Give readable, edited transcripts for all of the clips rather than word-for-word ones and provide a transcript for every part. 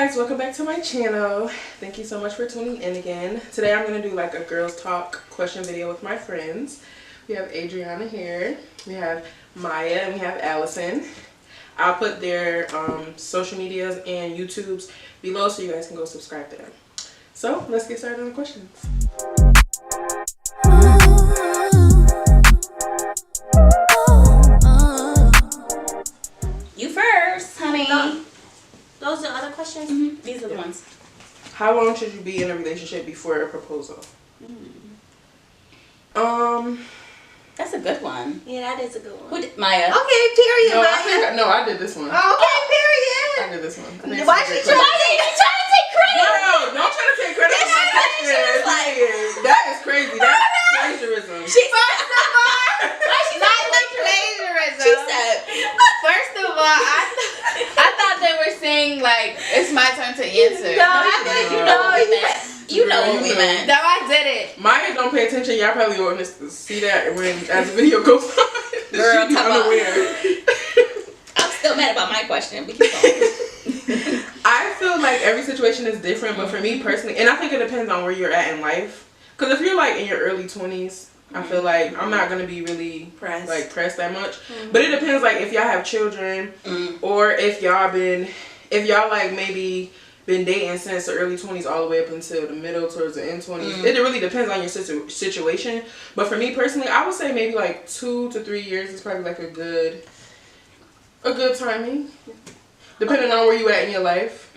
guys, welcome back to my channel. Thank you so much for tuning in again. Today I'm going to do like a girls talk question video with my friends. We have Adrianna here, we have Maya, and we have Allison. I'll put their social medias and YouTubes below so you guys can go subscribe to them. So let's get started on the questions. You first, honey. No. Those are other questions? Mm-hmm. These are the ones. How long should you be in a relationship before a proposal? That's a good one. Yeah, that is a good one. Who did, Maya? Okay, period, No, Maya. I did this one. Okay, period. I did this one. Why she trying to take credit? No, don't try to take credit for my question. That is crazy. That's plagiarism. She said, Not like plagiarism. she said, First of all, I thought they were saying like it's my turn to answer. No, I think you know what we meant. you know what we meant. No, I did it. Maya don't pay attention. Y'all probably won't see that when as the video goes on. Girl, She be come on. unaware. I'm still mad about my question. We keep going. I feel like every situation is different, but for me personally, and I think it depends on where you're at in life. Because if you're like in your early 20s, I feel like I'm not gonna be really pressed that much. But it depends, like if y'all have children, or if y'all like maybe been dating since the early 20s all the way up until the middle towards the end 20s. It really depends on your situation. But for me personally, I would say maybe like 2 to 3 years is probably like a good timing, depending on where you at in your life.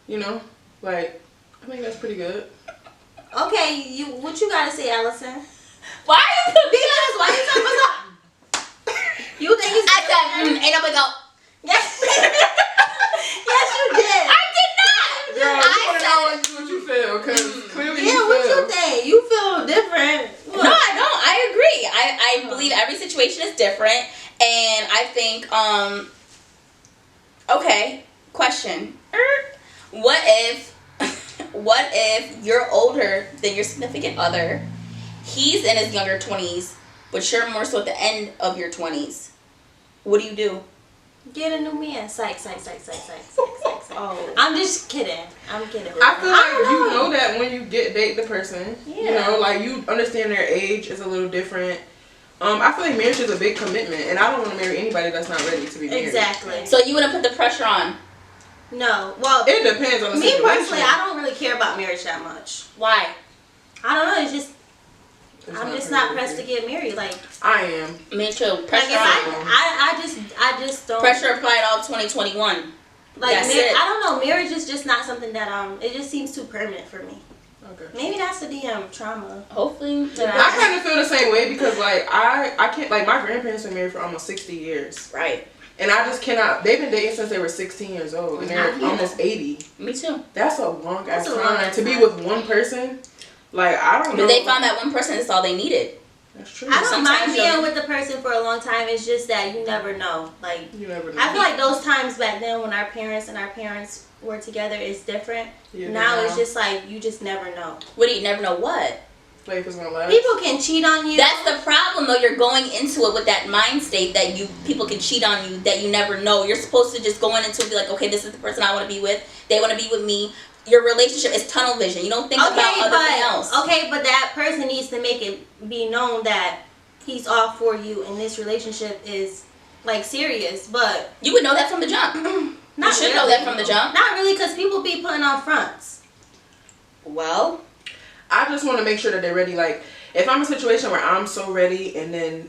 You know, like I think that's pretty good. Okay, what you gotta say, Allison? Why are you Because why you talking about that? You think it's I said, ain't nobody go. Yes. Yes, you did. I did not. Girl, I you want to know what you feel, because clearly Yeah, you what feel. you think? You feel different. What? No, I don't. I agree. I believe every situation is different, and I think okay, question. What if you're older than your significant other? He's in his younger 20s, but you're more so at the end of your 20s. What do you do? Get a new man. Psych. Oh. I'm just kidding. I'm kidding. I feel like don't you know that when you date the person. You Yeah. know, like you understand their age is a little different. I feel like marriage is a big commitment, and I don't want to marry anybody that's not ready to be married. Exactly. So you wouldn't put the pressure on? No. Well, It depends on the me situation. personally, I don't really care about marriage that much. Why? I don't know. It's just It's I'm just for not me. pressed to get married. Like I am. Me too. Like Pressure if on. I just don't. Pressure applied all 2021. Like That's it. I don't know. Marriage is just not something that it just seems too permanent for me. Okay. Maybe that's the damn trauma. Hopefully. I kind of feel the same way because like I can't, like my grandparents been married for almost 60 years. Right. And I just cannot. They've been dating since they were 16 years old, and they're almost 80. Me too. That's a long ass a long time ass to be time. with one person. Like I don't know. But they found that one person. That's all they needed. That's true. I don't Sometimes mind being with the person for a long time. It's just that you never know. Like You never know. I feel like those times back then when our parents were together is different. Yeah, Now it's just like you just never know. What do you never know what? life is gonna last. People can cheat on you. That's the problem though. You're going into it with that mind state that people can cheat on you, that you never know. You're supposed to just go into it and be like, okay, this is the person I want to be with. They want to be with me. Your relationship is tunnel vision. You don't think about anything else. Okay, but that person needs to make it be known that he's all for you and this relationship is like serious. But You would know that from the jump. You should know that from the jump. Not really, because people be putting on fronts. Well, I just want to make sure that they're ready. Like, if I'm in a situation where I'm so ready, and then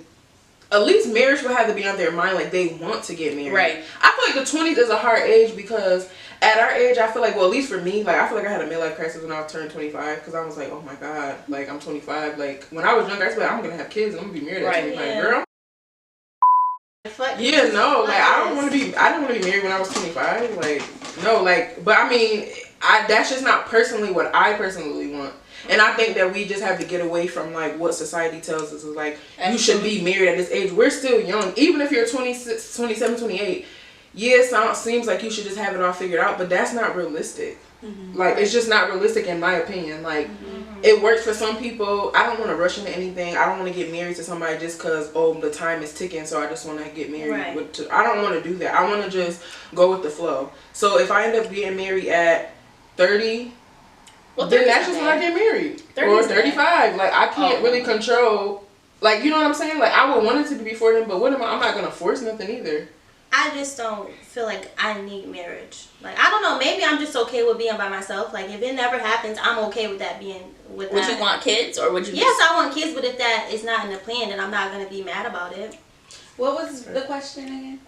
at least marriage will have to be on their mind, like they want to get married. Right. I feel like the 20s is a hard age because at our age, I feel like, well, at least for me, like I feel like I had a midlife crisis when I turned 25 because I was like, oh my god, like I'm 25. Like when I was younger, I was like, I'm gonna have kids and I'm gonna be married at 25. Yeah. Girl. Yeah, no, like I didn't want to be married when I was 25. Like no, like, but I mean, that's just not personally what I personally want. And I think that we just have to get away from like what society tells us is like you should be married at this age. We're still young. Even if you're 26, 27, 28, yeah, it seems like you should just have it all figured out, but that's not realistic. Like, it's just not realistic in my opinion. Like, it works for some people. I don't want to rush into anything. I don't want to get married to somebody just because, the time is ticking, so I just want to get married. Right. I don't want to do that. I want to just go with the flow. So if I end up getting married at 30, then that's just when I get married. Or 35. Like, I can't really control, like, you know what I'm saying? Like, I would want it to be before then, but I'm not going to force nothing either. I just don't feel like I need marriage. Like, I don't know, maybe I'm just okay with being by myself. Like, if it never happens, I'm okay with that being with Would you want kids, or would you Yes, I want kids, but if that is not in the plan, then I'm not going to be mad about it. What was the question again?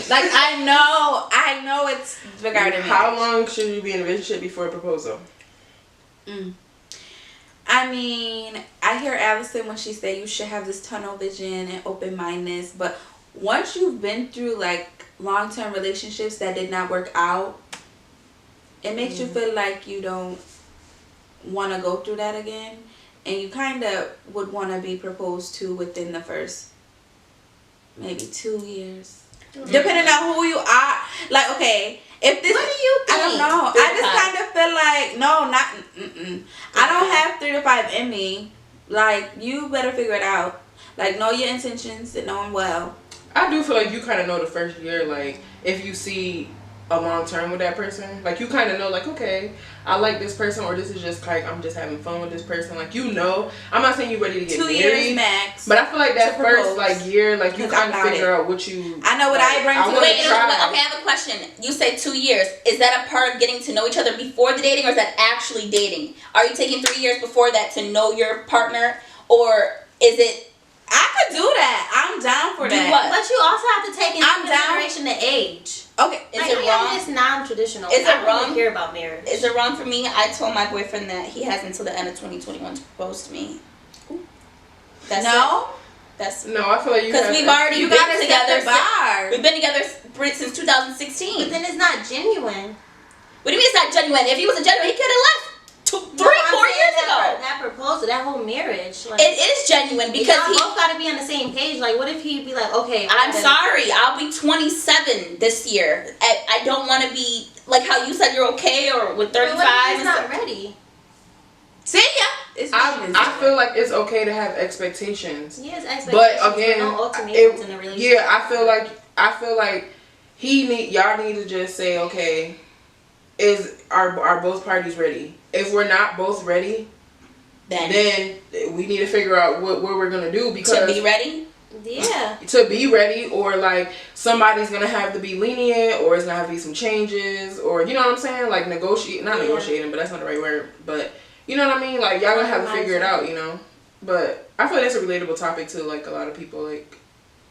Like, I know it's regarding how long should you be in a relationship before a proposal? I mean, I hear Allison when she said you should have this tunnel vision and open-mindedness, but once you've been through like long-term relationships that did not work out, it makes you feel like you don't want to go through that again, and you kind of would want to be proposed to within the first maybe 2 years, depending on who you are. Like, okay, if this, what do you think? I don't know. I just kind of feel like I don't have 3 to 5 in me. Like, you better figure it out. Like, know your intentions and know them well. I do feel like you kind of know the first year, like, if you see a long term with that person, like, you kind of know, like, okay, I like this person, or this is just like, I'm just having fun with this person. Like, you know, I'm not saying you're ready to get 2 married, years max, but I feel like that first like year, like, you kind of figure out what you. I know what I bring to Wait, okay, I have a question. You say 2 years. Is that a part of getting to know each other before the dating, or is that actually dating? Are you taking 3 years before that to know your partner, or is it? I could do that. I'm down for that. What? But you also have to take into consideration the age. Okay, is it wrong? It's non-traditional. Is it wrong? I don't care about marriage. Is it wrong for me? I told my boyfriend that he has until the end of 2021 to propose to me. That's no. That's no. I feel like you because we've already been together. Bar. We've been together since 2016. But then it's not genuine. What do you mean it's not genuine? If he was a genuine, he could have left 4 years ago. That proposal, that whole marriage. Like, it is genuine because y'all both got to be on the same page. Like, what if he'd be like, okay, I'm sorry, I'll be 27 this year. I don't want to be like how you said you're okay, or with 35. He's not ready. See ya. I feel like it's okay to have expectations. Yes, expectations. But again, no ultimatums in a relationship. yeah, I feel like y'all need to just say, okay, are both parties ready? If we're not both ready, then we need to figure out what we're gonna do, because to be ready. Yeah. To be ready, or like somebody's gonna have to be lenient, or it's gonna have to be some changes, or you know what I'm saying? Like negotiating, but that's not the right word. But you know what I mean? Like, y'all gonna have to figure it out, you know. But I feel like that's a relatable topic to like a lot of people, like.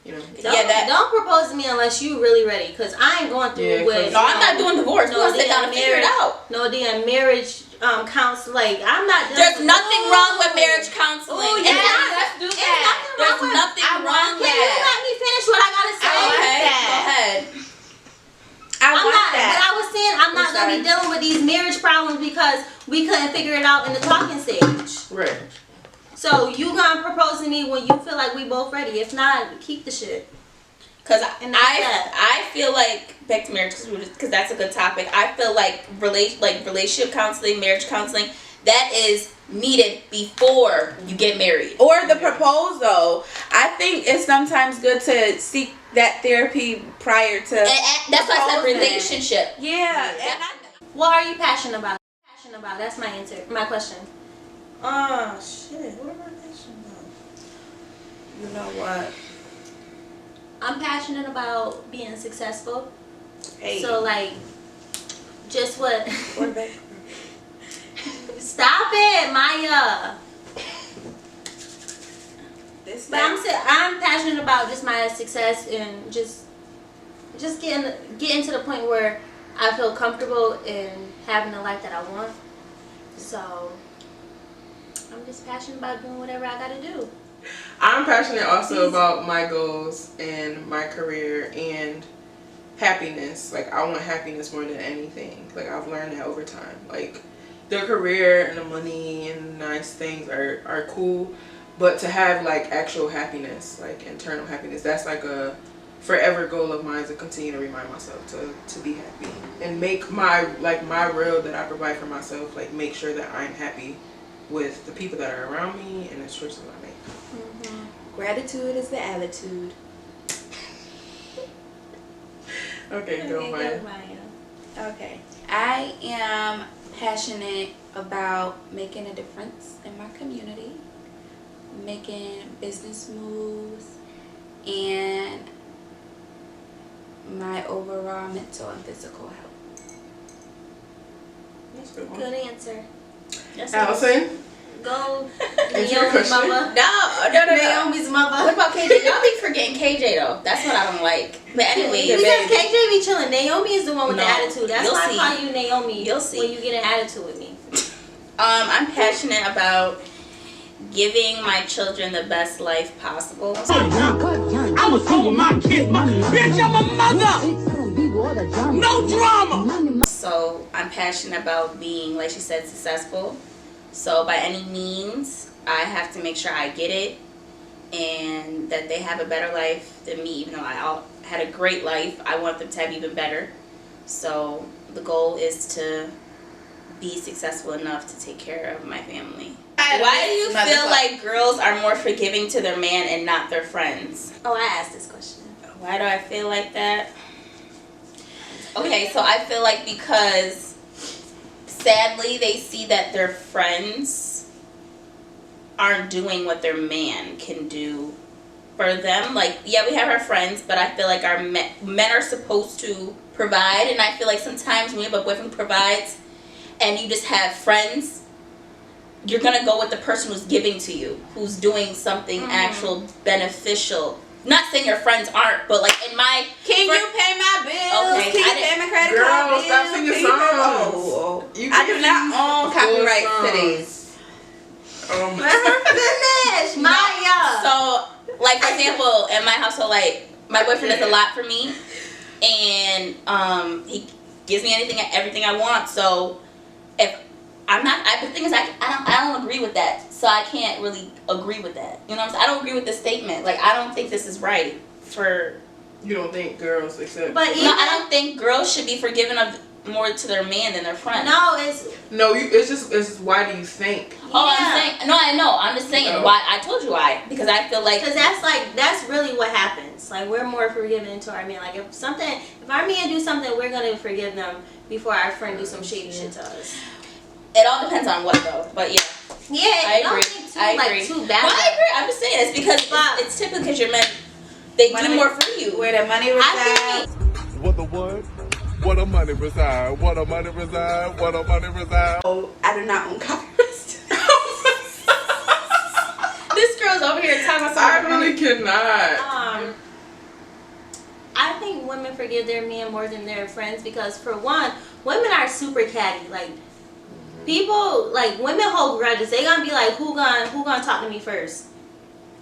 You know. Don't propose to me unless you really ready, because I ain't going through with. No, I'm not doing divorce. No, sit down and figure it out. No damn marriage counseling. Like, I'm not. There's nothing wrong with marriage counseling. Oh yeah, let's do that. There's nothing wrong with that. Can you let me finish what I gotta say? Okay, go ahead. I'm not. But I was saying I'm not gonna be dealing with these marriage problems because we couldn't figure it out in the talking stage. Right. So you gonna propose to me when you feel like we both ready. If not, keep the shit. Cause I feel like, back to marriage, because that's a good topic. I feel like relationship counseling, marriage counseling, that is needed before you get married. Or the proposal. I think it's sometimes good to seek that therapy prior to. That's why I said relationship. Yeah. What are you passionate about? That's my answer. My question. Oh shit! What am I passionate about? You know what? I'm passionate about being successful. Hey. So like, just what? Quarterback. Stop it, Maya. But I'm passionate about just my success and just getting to the point where I feel comfortable in having the life that I want. So I'm just passionate about doing whatever I gotta do. I'm passionate also about my goals and my career and happiness. Like, I want happiness more than anything. Like, I've learned that over time. Like, the career and the money and nice things are cool, but to have like actual happiness, like internal happiness, that's like a forever goal of mine is to continue to remind myself to be happy and make my real that I provide for myself, like make sure that I'm happy with the people that are around me and the choices I make. Mm-hmm. Gratitude is the attitude. Okay, go Maya. Okay. I am passionate about making a difference in my community, making business moves, and my overall mental and physical health. That's a good one. Good answer. Allison? Go. Answer your Naomi's question. mother. No. Naomi's mother. What about KJ? Y'all be forgetting KJ though. That's what I don't like. But anyway, Because KJ be chilling. Naomi is the one with the No, attitude. That's you'll why see. I call you Naomi. You'll see. When you get an attitude with me. I'm passionate about giving my children the best life possible. I'm a soul with my kids. Bitch, I'm a mother. No drama. So I'm passionate about being, like she said, successful. So by any means, I have to make sure I get it and that they have a better life than me. Even though I had a great life, I want them to have even better. So the goal is to be successful enough to take care of my family. Why do you feel like girls are more forgiving to their man and not their friends? Oh, I asked this question. Why do I feel like that? Okay, so I feel like because sadly they see that their friends aren't doing what their man can do for them. Like, yeah, we have our friends, but I feel like our men are supposed to provide, and I feel like sometimes when you have a boyfriend who provides and you just have friends, you're gonna go with the person who's giving to you, who's doing something actual beneficial. Not saying your friends aren't, but like in my Can you pay my bills? Okay, Can you pay my credit card bills? Stop singing Can you pay- songs. Oh, You I can do not own copyright songs. to these. Let her finish. Maya. So, like for example, in my household, like my boyfriend does a lot for me, and he gives me everything I want. So, if I'm not, the thing is, I don't agree with that. So I can't really agree with that. You know what I'm saying? I don't agree with this statement. Like, I don't think this is right for. You don't think girls accept? But even, No, I don't think girls should be forgiven of more to their man than their friend. no, it's It's why do you think? Oh, I'm saying no. I know. I'm just saying No. why. I told you why, because I feel like because that's really what happens. Like, we're more forgiving to our man. Like, if our man do something, we're gonna forgive them before our friend do some shady shit to us. it all depends on what though. But yeah. Yeah, I agree. Don't think too bad. Well, I agree. I'm just saying it's because it's typically because your men they do more for you. Where the money resides. What the what? What a money reside. What a money reside. What a money reside. Oh, I do not own copyrights. This girl's over here talking about I something. really cannot. I think women forgive their men more than their friends because, for one, women are super catty. Like, people, like, women hold grudges. They gonna be like, who gonna talk to me first?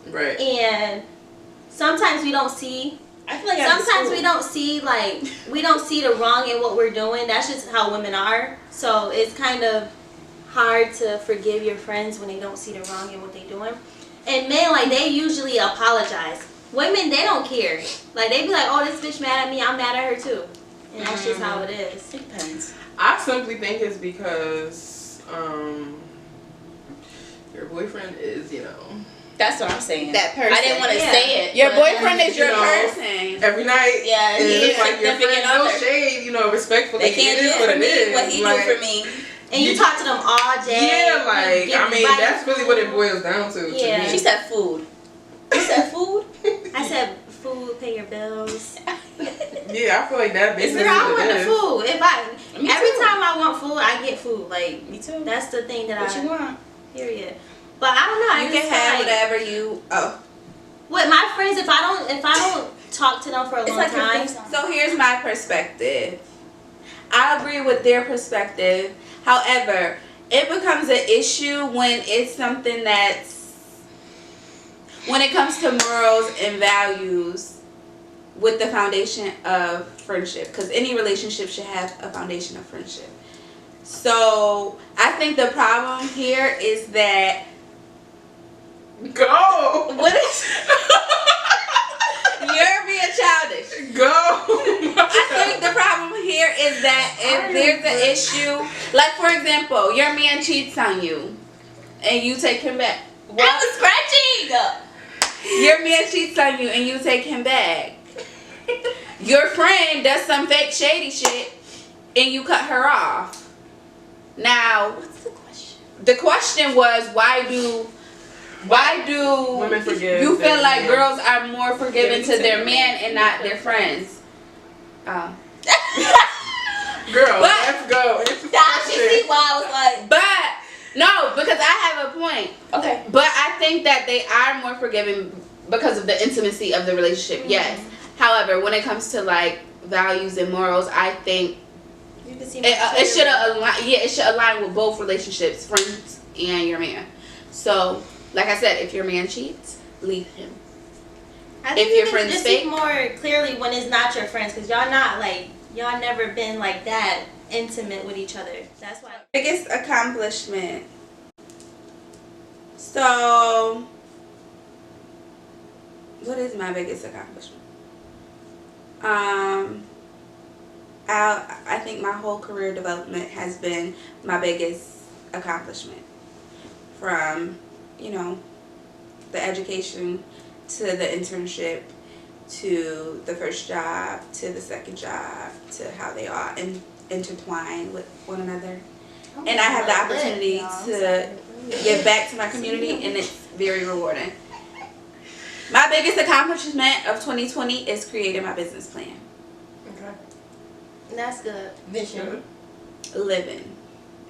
Right. And sometimes we don't see. I feel like Sometimes we don't see the wrong in what we're doing. That's just how women are. So it's kind of hard to forgive your friends when they don't see the wrong in what they're doing. And men, like, they usually apologize. Women, they don't care. Like, they be like, oh, this bitch mad at me, I'm mad at her too. And that's just how it is. It depends. I simply think it's because your boyfriend is, That's what I'm saying. That person. I didn't want to say it. Your but- boyfriend is your person. every night. Yeah, and he it's is like your significant friend, no other. shade, respectfully. They can't it do is it what for it me. is. What he Like, do for me. And you talk to them all day. Yeah, like, give I mean, advice. that's really what it boils down to. Yeah. To She me. said food. You said food? I said food, pay your bills. Yeah, I feel like that basically Girl, I what want it the is. food. Me Every too. time I want food, I get food. Like, Me too. that's the thing that What you want? Period. But I don't know. I You just can have feel like, whatever you. Oh. with my friends, if I don't talk to them for a It's long like your time, theme song. So here's my perspective. I agree with their perspective. However, it becomes an issue when it's something when it comes to morals and values with the foundation of friendship. Because any relationship should have a foundation of friendship. So I think the problem here is that Go! What is you're being childish. there's an issue, like for example, your man cheats on you, and you take him back. What? I was scratching. Your man cheats on you, and you take him back. Your friend does some fake shady shit, and you cut her off. Now, what's the question? The question was, why do women forgive? You feel like girls are more forgiving to their man and not their friends? Oh. Girl, let's go. She see why I was like. But no, because I have a point. Okay. But I think that they are more forgiving because of the intimacy of the relationship. Mm-hmm. Yes. However, when it comes to like values and morals, I think it should align. Yeah, it should align with both relationships, friends and your man. So, like I said, if your man cheats, leave him. I think if your you friends just fake, see more clearly when it's not your friends, because y'all never been like that intimate with each other. That's why. Biggest accomplishment. So, what is my biggest accomplishment? I think my whole career development has been my biggest accomplishment. From, the education to the internship to the first job to the second job to how they all intertwine with one another. And I have the opportunity to give back to my community, and it's very rewarding. My biggest accomplishment of 2020 is creating my business plan. Okay. That's good. Vision. Living.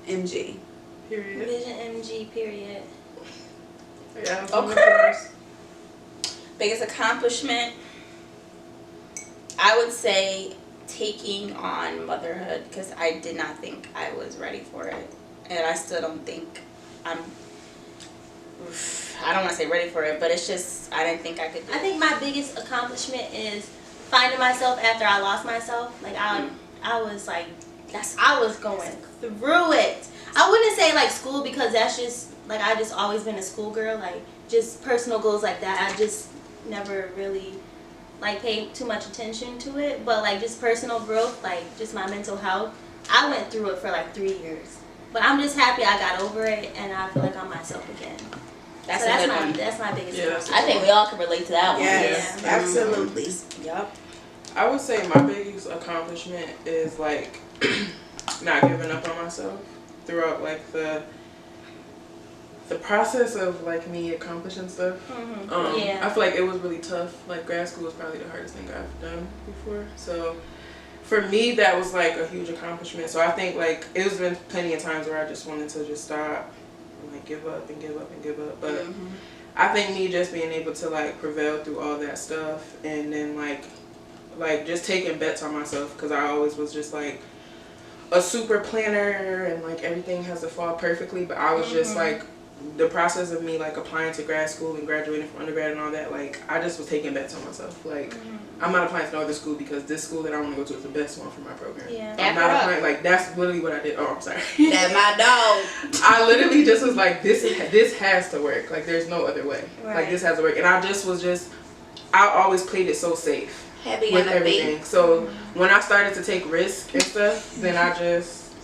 MG. Period. Vision MG, period. Yeah. Okay. Biggest accomplishment, I would say taking on motherhood, because I did not think I was ready for it. And I still don't think I don't want to say ready for it, but it's just, I didn't think I could do it. I think my biggest accomplishment is finding myself after I lost myself. Like, I was like, I was going through it. I wouldn't say like school, because that's just, like, I just always been a schoolgirl. Like, just personal goals like that, I just never really like paid too much attention to it. But like just personal growth, like just my mental health, I went through it for like 3 years. But I'm just happy I got over it, and I feel like I'm myself again. That's my biggest accomplishment. I think we all can relate to that one. Yes, Yeah. absolutely. Yep. I would say my biggest accomplishment is like not giving up on myself throughout like the process of like me accomplishing stuff. Mm-hmm. I feel like it was really tough. Like grad school was probably the hardest thing I've done before. So for me, that was like a huge accomplishment. So I think like it's been plenty of times where I just wanted to just stop and like give up and give up and give up. But I think me just being able to like prevail through all that stuff, and then like just taking bets on myself, because I always was just like a super planner and like everything has to fall perfectly. But I was just like, the process of me like applying to grad school and graduating from undergrad and all that, like I just was taking bets on myself. Like I'm not applying to no other school because this school that I want to go to is the best one for my program. Yeah. I'm not applying, like that's literally what I did. Oh, I'm sorry. That's my dog. I literally just was like, this has to work. Like there's no other way. Right. Like this has to work. And I always played it so safe Heavy with on the everything. feet. So when I started to take risks and stuff, then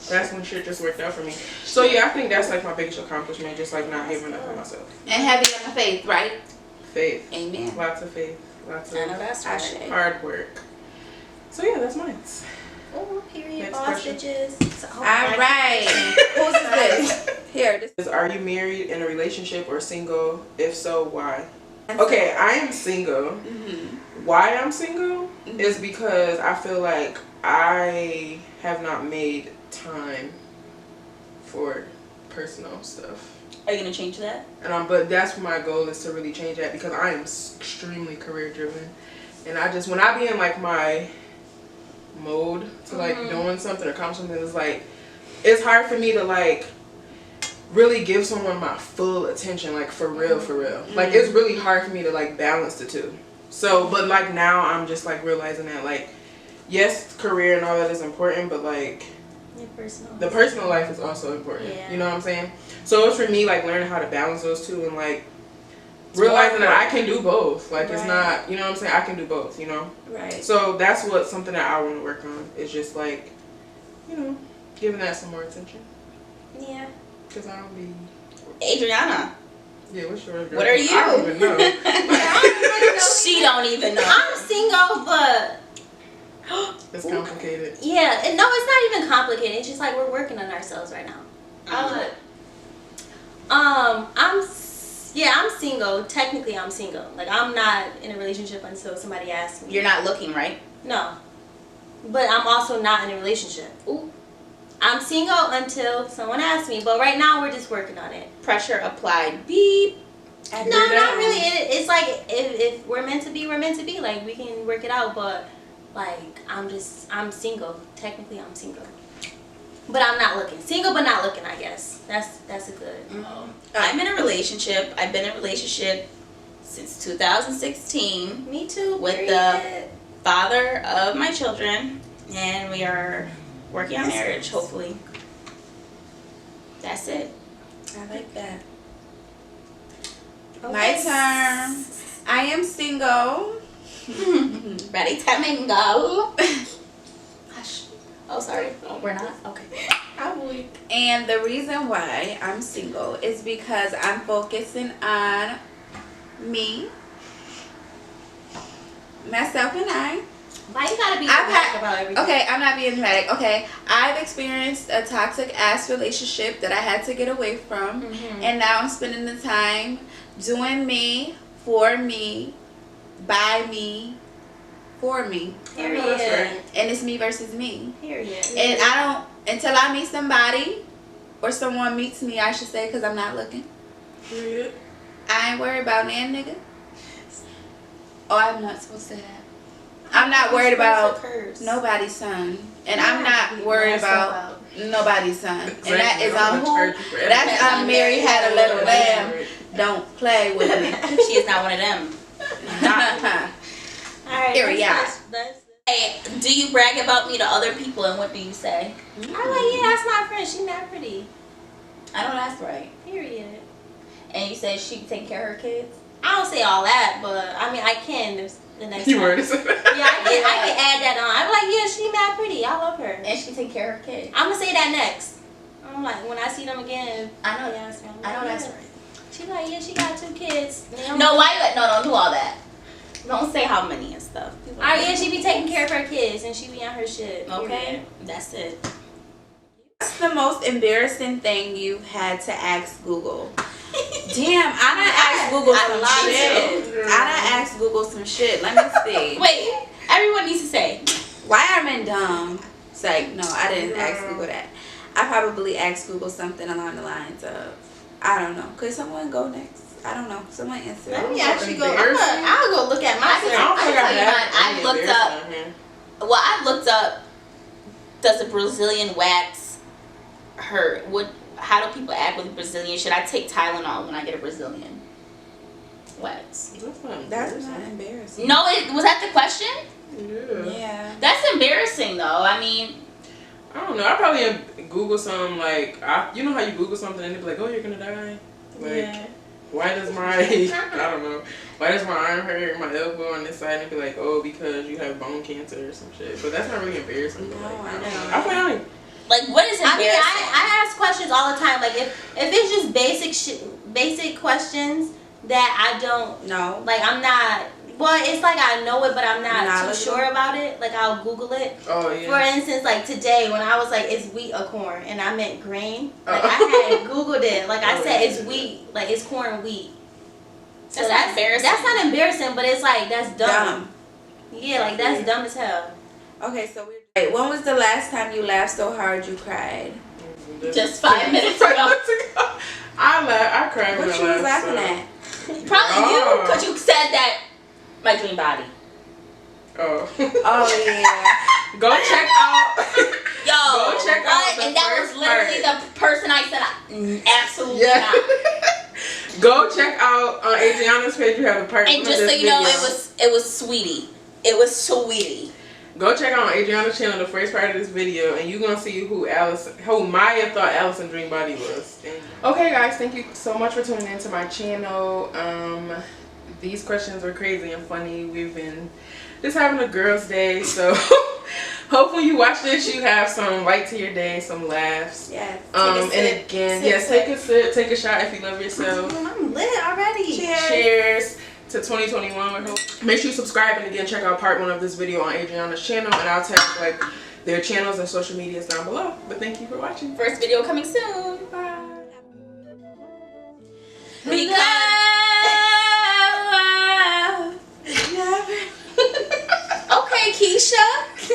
that's when shit just worked out for me. So yeah, I think that's like my biggest accomplishment, just like not giving up on myself. And heavy on the faith, right? Faith. Amen. Lots of faith. Lots of I know that's right. hard work. So yeah, that's mine. Oh, period. Next Boss question. bitches. All right. Who's this? Here. This. Are you married, in a relationship, or single? If so, why? Okay, I am single. Why I'm single is because I feel like I have not made time for personal stuff. Are you gonna change that? And but that's my goal, is to really change that, because I am extremely career driven, and I just, when I be in like my mode to like doing something or accomplishing something, it's like it's hard for me to like really give someone my full attention, like for real. Like it's really hard for me to like balance the two. So but like now I'm just like realizing that like, yes, career and all that is important, but like the personal life is also important. Yeah. You know what I'm saying? So it's for me like learning how to balance those two, and like realizing that I can do both. Like it's not, you know what I'm saying, I can do both, you know? Right. So that's something that I want to work on, is just like, you know, Giving that some more attention. Yeah. Because I don't be... Adrianna. Yeah, what's yours, girl? What are you? I don't even know. She don't even know. I'm single, but... It's complicated. Yeah, no, it's not even complicated. It's just like we're working on ourselves right now. I'm single. Technically, I'm single. Like, I'm not in a relationship until somebody asks me. You're not looking, right? No. But I'm also not in a relationship. Ooh. I'm single until someone asks me. But right now, we're just working on it. Pressure applied. Beep. No, not really. It's like, if we're meant to be, we're meant to be. Like, we can work it out. But, like, I'm single. Technically, I'm single. But I'm not looking. Single but not looking, I guess. That's a good. I'm in a relationship. I've been in a relationship since 2016. Me too. With the father of my children. And we are working on marriage, hopefully. That's it. I like that. Okay. My turn. I am single. Ready to mingle. Oh, sorry. Oh, we're not? Okay. I'm weak. And the reason why I'm single is because I'm focusing on me, myself, and I. Why you gotta be dramatic about everything? Okay, I'm not being dramatic. Okay, I've experienced a toxic ass relationship that I had to get away from, and now I'm spending the time doing me, for me, by me, for me. Period. And it's me versus me. Period. And I don't, until I meet somebody, or someone meets me, I should say, because I'm not looking. Period. I ain't worried about nan nigga. Oh, I'm not supposed to say that. I'm not worried about nobody's son. And I'm not worried about nobody's son. And that is on who? That's on Mary Had a Little Lamb. Don't play with me. She is not one of them. Alright, Here we are. Hey, do you brag about me to other people, and what do you say? I'm like, yeah, that's my friend. She not pretty. I know that's right. Period. And you say she can take care of her kids? I don't say all that, but I mean, I can the next You time. were Yeah, I can add that on. I'm like, yeah, she mad pretty. I love her. And she can take care of her kids. I'm gonna say that next. I'm like, when I see them again, I know. yeah, I'm like, I know that's yeah. right. She like, yeah, she got 2 kids. No, why you? No, don't do all that. Don't say how many and stuff. Alright, yeah, she be taking care of her kids and she be on her shit. Okay, that's it. What's the most embarrassing thing you've had to ask Google? Damn, I done asked Google some shit. I done asked Google some shit. Let me see. Wait, everyone needs to say. Why are men dumb? It's like, no, I didn't ask Google that. I probably asked Google something along the lines of, I don't know. Could someone go next? I don't know. Someone answer. Let me actually go. I'll go look at my I've looked up. Well, I've looked up. Does a Brazilian wax hurt? How do people act with Brazilian? Should I take Tylenol when I get a Brazilian wax? That's not embarrassing. No, was that the question? Yeah. That's embarrassing, though. I mean, I don't know. I probably Google something like, you know how you Google something and they be like, oh, you're gonna die. Like, Yeah. why does my I don't know. Why does my arm hurt, my elbow on this side, and be like, oh, because you have bone cancer or some shit. But that's not really embarrassing. No, like, I know. I feel like like, what is embarrassing? I mean, I ask questions all the time. Like, if it's just basic questions that I don't No. like, I'm not. Well, it's like I know it, but I'm not too Knowledgeable. sure about it. Like, I'll Google it. oh yeah. For instance, like today when I was like, is wheat a corn? And I meant grain. Like, I had Googled it. Like, I said, it's wheat. Like, it's corn wheat. So That's not embarrassing. That's not embarrassing, but it's like, that's dumb. Yeah, like, that's dumb as hell. Okay, so wait, when was the last time you laughed so hard you cried? Just 5 minutes ago. I cried when What I you was laughed, laughing so. at? Probably you, because you said that my dream body. Oh. Oh yeah. Go check out. Yo, Go check out what? the And that was first literally part. the person I said, absolutely Yeah. not. Go check out on Adrianna's page. You have a part. And one just of so this you know, video. it was sweetie. It was sweetie. Go check out on Adrianna's channel the first part of this video, and you're gonna see who Maya thought Allison dream body was. Okay, guys, thank you so much for tuning into my channel. These questions were crazy and funny. We've been just having a girls' day. So hopefully you watch this, you have some light to your day, some laughs. Yeah. And again, yes, take a sip, take a shot if you love yourself. I'm lit already. Cheers to 2021. We hope. Make sure you subscribe, and again check out part 1 of this video on Adrianna's channel, and I'll tag like their channels and social medias down below. But thank you for watching. First video coming soon. Bye. Okay, Keisha.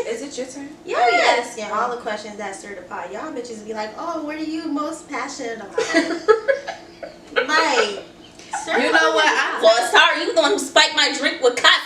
Is it your turn? Y'all be asking all the questions that stir the pot. Y'all bitches be like, oh, what are you most passionate about? Like, You know what? Well, sorry, you the one who spiked my drink with cotton.